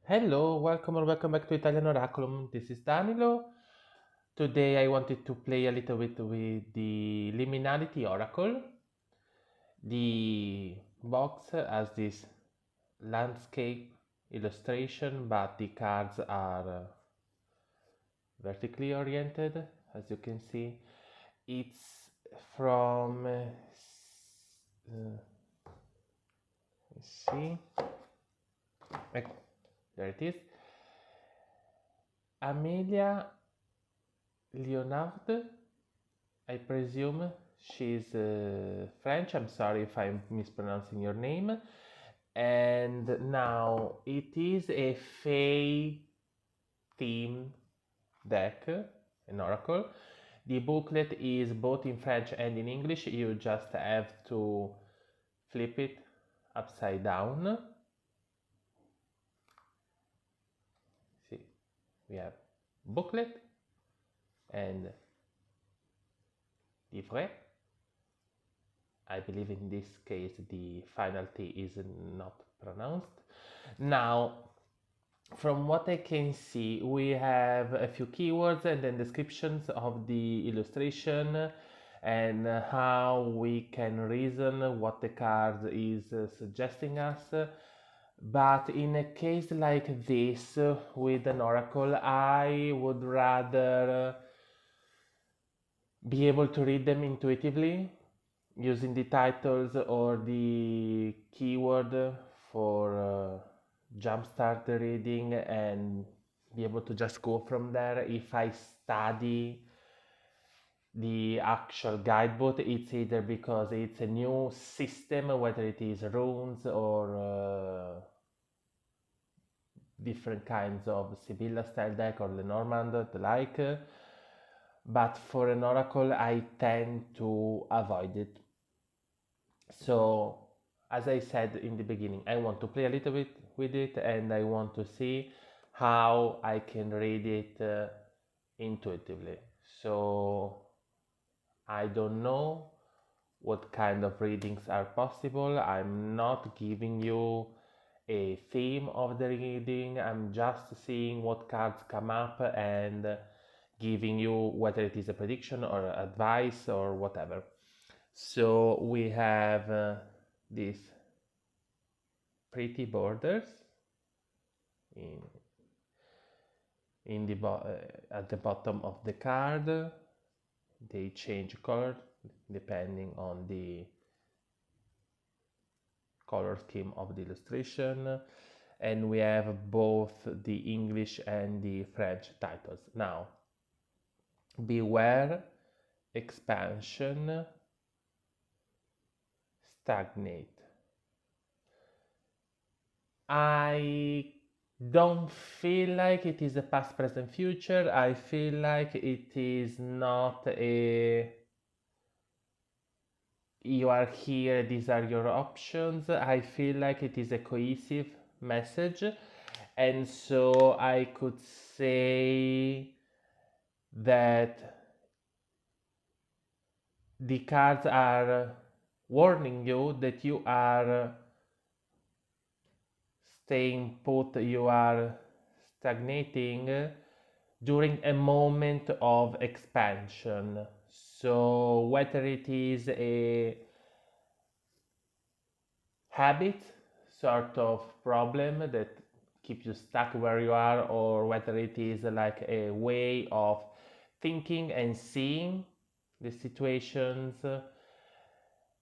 Hello, welcome or welcome back to Italian Oraculum. This is Danilo. Today I wanted to play a little bit with the Liminality Oracle. The box has this landscape illustration, but the cards are vertically oriented, as you can see. It's from, let's see, there it is. Amelia Leonard, I presume she's French. I'm sorry if I'm mispronouncing your name. And now it is a Fae theme deck, an oracle. The booklet is both in French and in English. You just have to flip it upside down. See, we have booklet and livret. I believe in this case the final T is not pronounced. Now, from what I can see, we have a few keywords and then descriptions of the illustration and how we can reason what the card is suggesting us. But in a case like this with an oracle, I would rather be able to read them intuitively using the titles or the keyword for jumpstart the reading and be able to just go from there. If I study the actual guidebook, it's either because it's a new system, whether it is runes or different kinds of Sibylla style deck or Lenormand, the like. But for an oracle, I tend to avoid it. So, as I said in the beginning, I want to play a little bit with it and I want to see how I can read it intuitively. So, I don't know what kind of readings are possible. I'm not giving you a theme of the reading, I'm just seeing what cards come up and giving you whether it is a prediction or advice or whatever. So we have these pretty borders in the at the bottom of the card. They change color depending on the color scheme of the illustration, and we have both the English and the French titles. Now, beware expansion, stagnate. I don't feel like it is a past, present, future. I feel like it is not a you are here, these are your options. I feel like it is a cohesive message, and so I could say that the cards are warning you that you are staying put, you are stagnating during a moment of expansion. So whether it is a habit, sort of problem that keeps you stuck where you are, or whether it is like a way of thinking and seeing the situations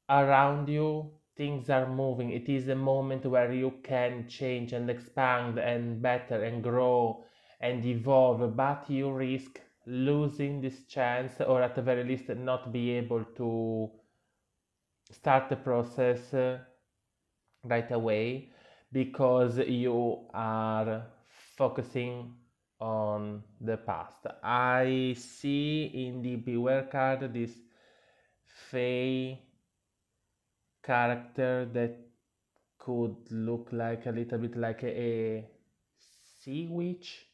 around you, things are moving. It is a moment where you can change and expand and better and grow and evolve, but you risk losing this chance, or at the very least not be able to start the process right away because you are focusing on the past. I see in the Beware card this Fae character that could look like a little bit like a sea witch.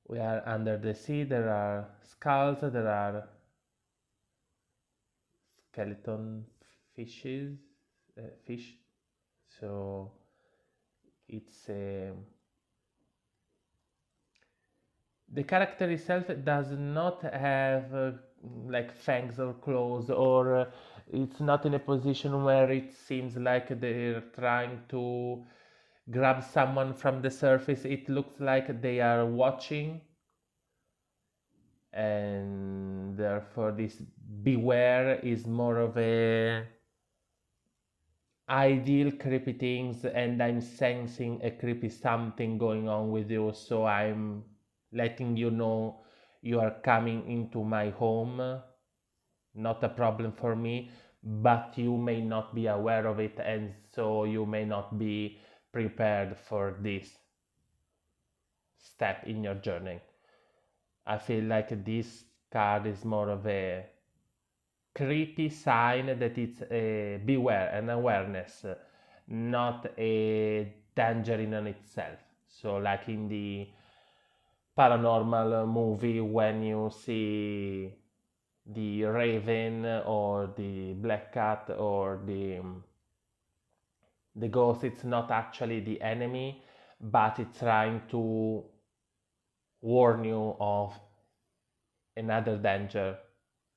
We are under the sea, there are skulls, there are skeleton fish. So it's the character itself does not have like fangs or claws, or it's not in a position where it seems like they're trying to grab someone from the surface. It looks like they are watching, and therefore this beware is more of a ideal creepy things, and I'm sensing a creepy something going on with you, so I'm letting you know you are coming into my home. Not a problem for me, but you may not be aware of it, and so you may not be prepared for this step in your journey. I feel like this card is more of a creepy sign that it's a beware, an awareness, not a danger in and itself. So like in the paranormal movie, when you see the raven or the black cat or the ghost, it's not actually the enemy, but it's trying to warn you of another danger,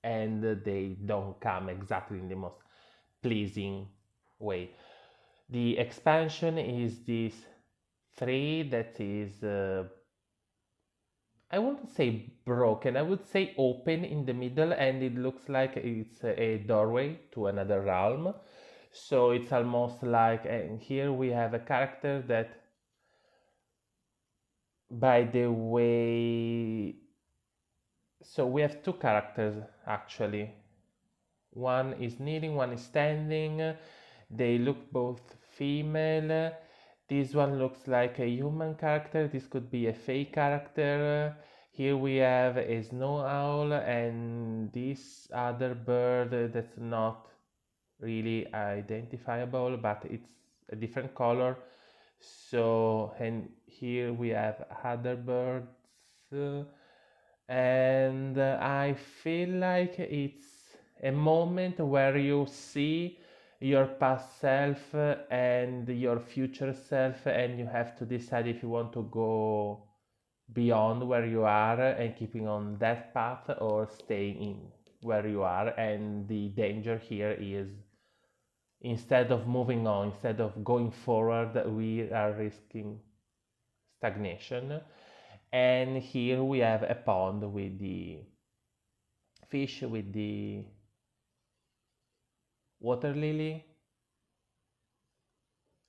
and they don't come exactly in the most pleasing way. The expansion is this 3 that is, I wouldn't say broken, I would say open in the middle, and it looks like it's a doorway to another realm. So it's almost like, and here we have a character that, by the way, so we have 2 characters actually. One is kneeling, one is standing. They look both female. This one looks like a human character. This could be a fake character. Here we have a snow owl and this other bird that's not really identifiable, but it's a different color. So, and here we have other birds. And I feel like it's a moment where you see your past self and your future self, and you have to decide if you want to go beyond where you are and keeping on that path, or staying in where you are. And the danger here is, instead of moving on, instead of going forward, we are risking stagnation. And here we have a pond with the fish, with the water lily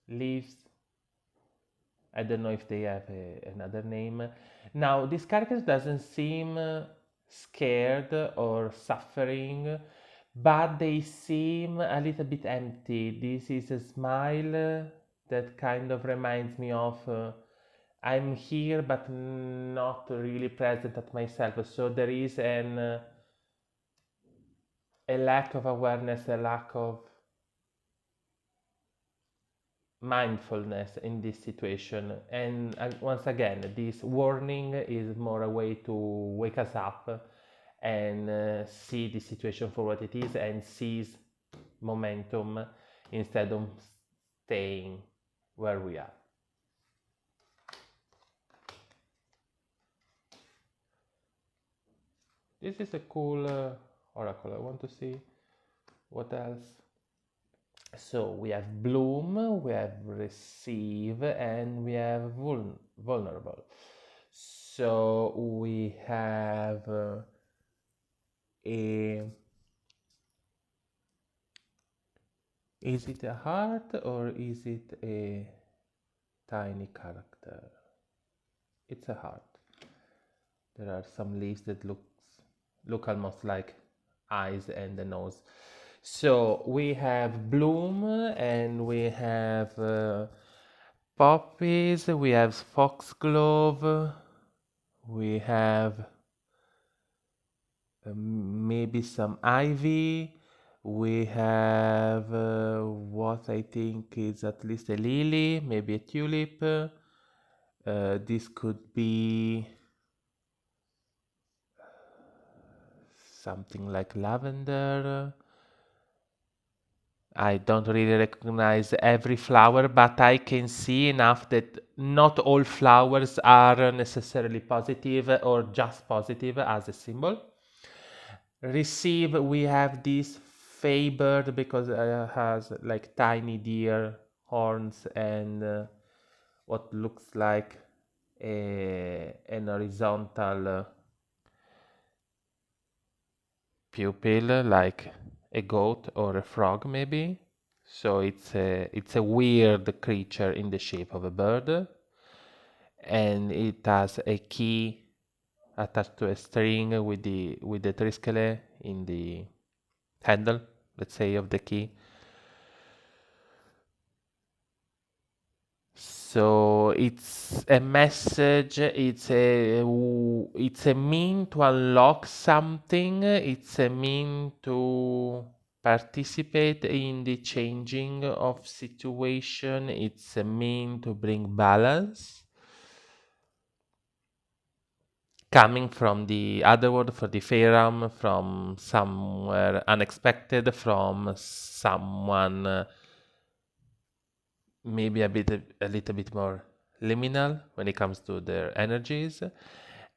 leaves. I don't know if they have another name. Now, this character doesn't seem scared or suffering, but they seem a little bit empty. This is a smile that kind of reminds me of I'm here but not really present at myself. So there is a lack of awareness, a lack of mindfulness in this situation. And once again, this warning is more a way to wake us up and see the situation for what it is, and seize momentum instead of staying where we are. This is a cool oracle. I want to see what else. So we have bloom, we have receive, and we have vulnerable. So we have a, is it a heart or is it a tiny character? It's a heart. There are some leaves that look almost like eyes and the nose. So we have bloom, and we have poppies, we have foxglove, we have maybe some ivy, we have what I think is at least a lily, maybe a tulip. This could be something like lavender. I don't really recognize every flower, but I can see enough that not all flowers are necessarily positive or just positive as a symbol. Receive, we have this fay bird because it has like tiny deer horns and what looks like an horizontal pupil, like a goat or a frog maybe. So it's a weird creature in the shape of a bird, and it has a key attached to a string with the triskele in the handle, let's say, of the key. So it's a message, it's a mean to unlock something, it's a mean to participate in the changing of situation, it's a mean to bring balance. Coming from the other world, for the fey realm, from somewhere unexpected, from someone maybe a little bit more liminal when it comes to their energies.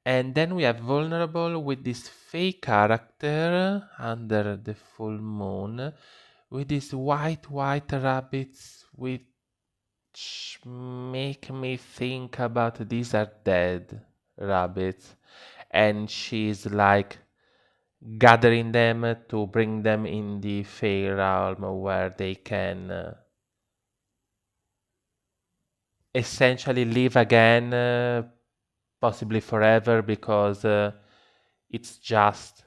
And then we have vulnerable with this fake character under the full moon with these white rabbits which make me think about these are dead rabbits, and she's like gathering them to bring them in the fey realm where they can essentially live again, possibly forever, because it's just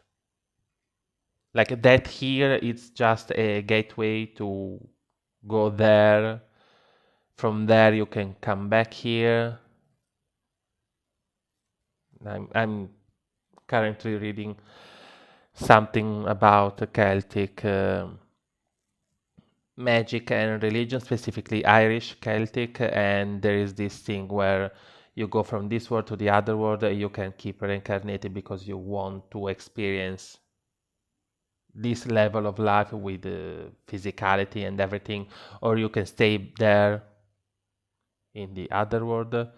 like that here. It's just a gateway to go there. From there, you can come back here. I'm currently reading something about Celtic magic and religion, specifically Irish Celtic, and there is this thing where you go from this world to the other world, you can keep reincarnating because you want to experience this level of life with physicality and everything, or you can stay there in the other world.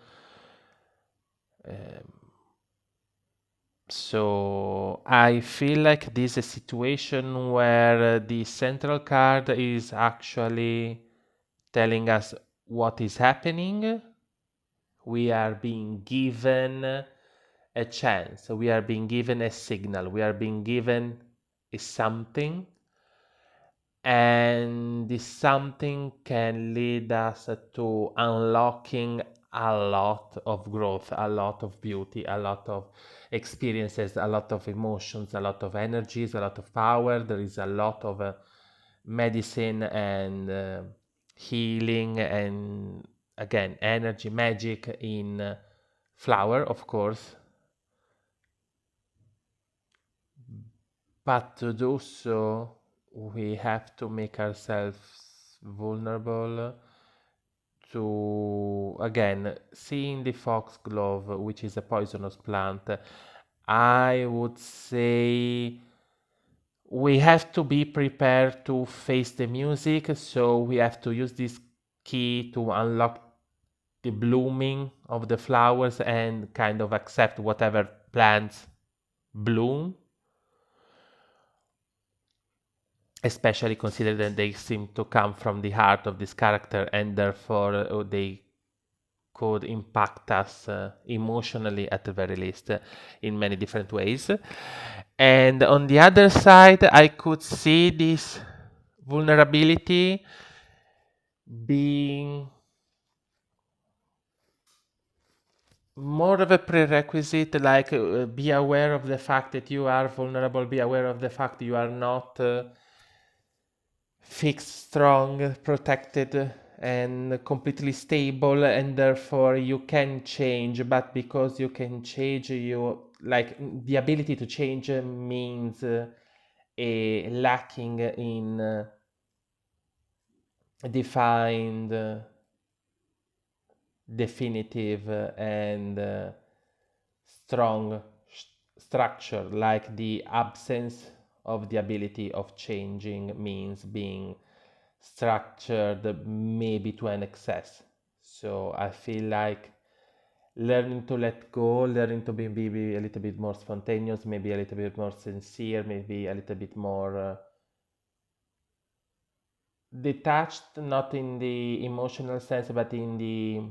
So I feel like this is a situation where the central card is actually telling us what is happening. We are being given a chance, we are being given a signal, we are being given a something, and this something can lead us to unlocking a lot of growth, a lot of beauty, a lot of experiences, a lot of emotions, a lot of energies, a lot of power. There is a lot of medicine and healing and again energy, magic in flower, of course. But to do so, we have to make ourselves vulnerable to, again, seeing the foxglove, which is a poisonous plant. I would say we have to be prepared to face the music, so we have to use this key to unlock the blooming of the flowers and kind of accept whatever plants bloom, especially considering that they seem to come from the heart of this character, and therefore they could impact us emotionally at the very least in many different ways. And on the other side, I could see this vulnerability being more of a prerequisite, like be aware of the fact that you are vulnerable, be aware of the fact you are not fixed, strong, protected, and completely stable, and therefore you can change. But because you can change, you like the ability to change means a lacking in defined, definitive, and strong structure, like the absence of the ability of changing means being structured maybe to an excess. So I feel like learning to let go, learning to be maybe a little bit more spontaneous, maybe a little bit more sincere, maybe a little bit more detached, not in the emotional sense, but in the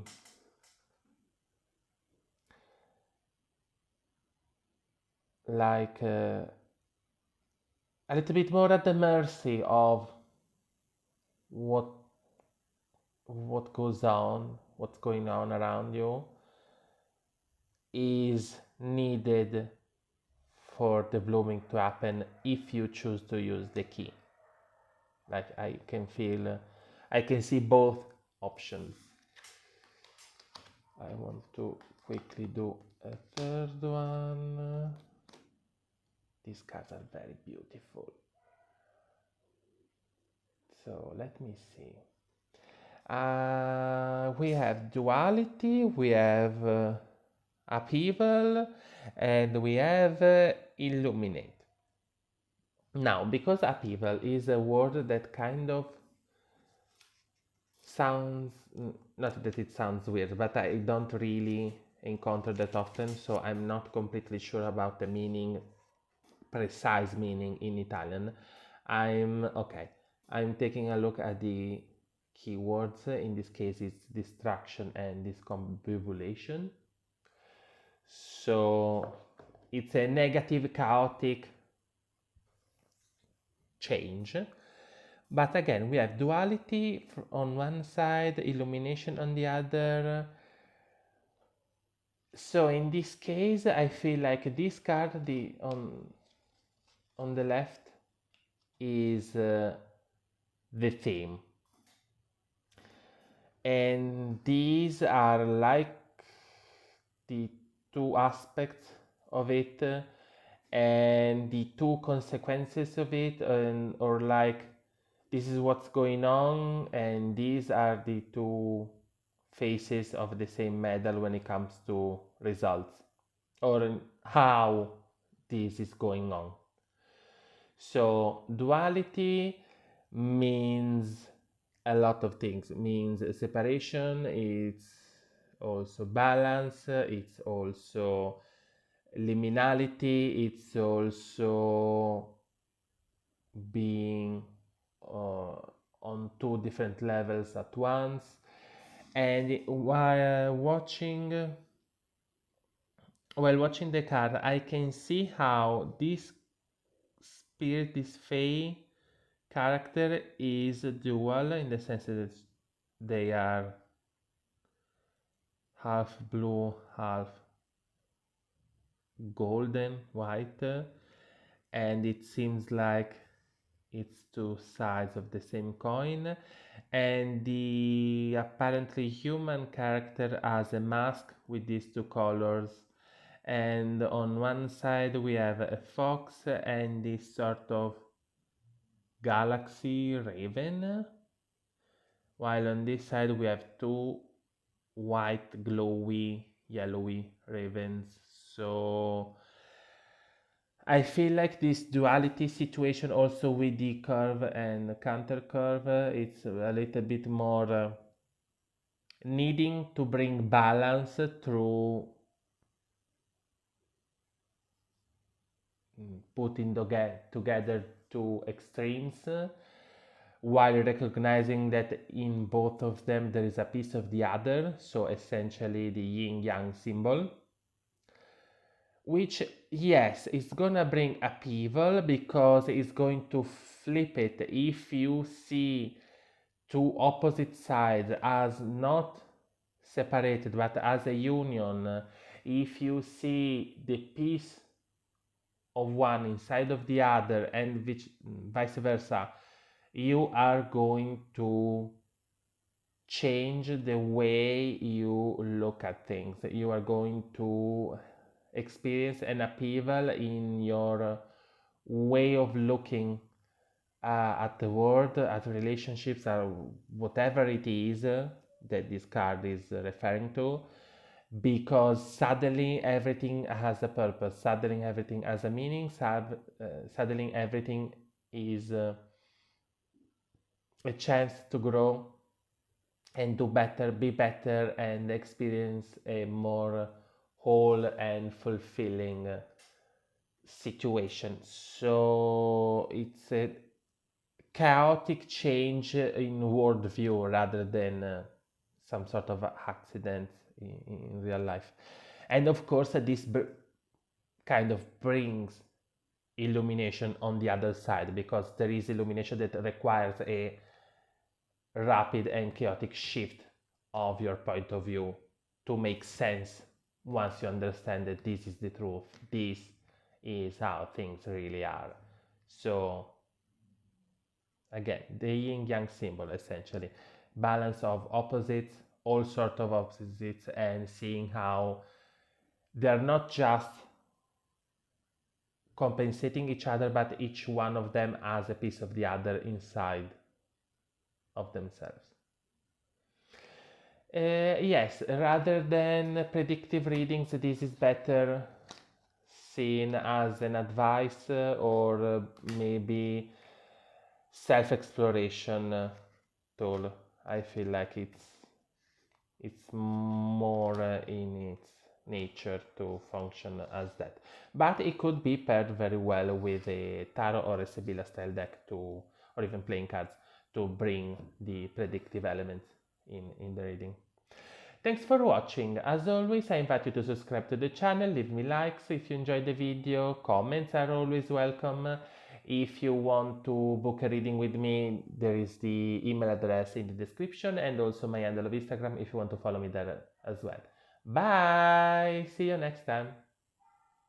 like a little bit more at the mercy of what what's going on around you is needed for the blooming to happen if you choose to use the key. Like I can feel, I can see both options. I want to quickly do a third one. These cards are very beautiful. So let me see. We have duality, we have upheaval, and we have illuminate. Now, because upheaval is a word that kind of sounds, not that it sounds weird, but I don't really encounter that often, so I'm not completely sure about the meaning, precise meaning in Italian. I'm taking a look at the keywords. In this case, it's distraction and discombobulation. So it's a negative, chaotic change. But again, we have duality on one side, illumination on the other. So in this case, I feel like this card, on the left, is the theme. And these are like the two aspects of it and the two consequences of it, or like this is what's going on and these are the two faces of the same medal when it comes to results or how this is going on. So duality means a lot of things. It means separation, it's also balance, it's also liminality, it's also being on two different levels at once. And while watching the card, I can see how this spirit, this Fae character is dual in the sense that they are half blue, half golden, white, and it seems like it's two sides of the same coin. And the apparently human character has a mask with these two colors, and on one side we have a fox and this sort of galaxy raven, while on this side we have two white glowy yellowy ravens. So I feel like this duality situation also with the curve and counter curve, it's a little bit more needing to bring balance through putting together two extremes, while recognizing that in both of them there is a piece of the other, so essentially the yin yang symbol, which yes, is gonna bring upheaval because it's going to flip it. If you see two opposite sides as not separated but as a union, if you see the piece of one inside of the other and which vice versa, you are going to change the way you look at things. You are going to experience an upheaval in your way of looking at the world, at relationships, or whatever it is that this card is referring to, because suddenly everything has a purpose, suddenly everything has a meaning, suddenly everything is a chance to grow and do better, be better, and experience a more whole and fulfilling situation. So it's a chaotic change in worldview rather than some sort of accident in real life. And of course, this kind of brings illumination on the other side, because there is illumination that requires a rapid and chaotic shift of your point of view to make sense once you understand that this is the truth, this is how things really are. So again, the yin yang symbol, essentially balance of opposites, all sort of opposites, and seeing how they're not just compensating each other, but each one of them has a piece of the other inside of themselves. Yes, rather than predictive readings, this is better seen as an advice or maybe self-exploration tool. I feel like it's more in its nature to function as that, but it could be paired very well with a tarot or a Sibilla style deck to, or even playing cards, to bring the predictive elements in the reading. Thanks for watching. As always, I invite you to subscribe to the channel, leave me likes if you enjoyed the video, comments are always welcome. If you want to book a reading with me, there is the email address in the description, and also my handle of Instagram if you want to follow me there as well. Bye! See you next time.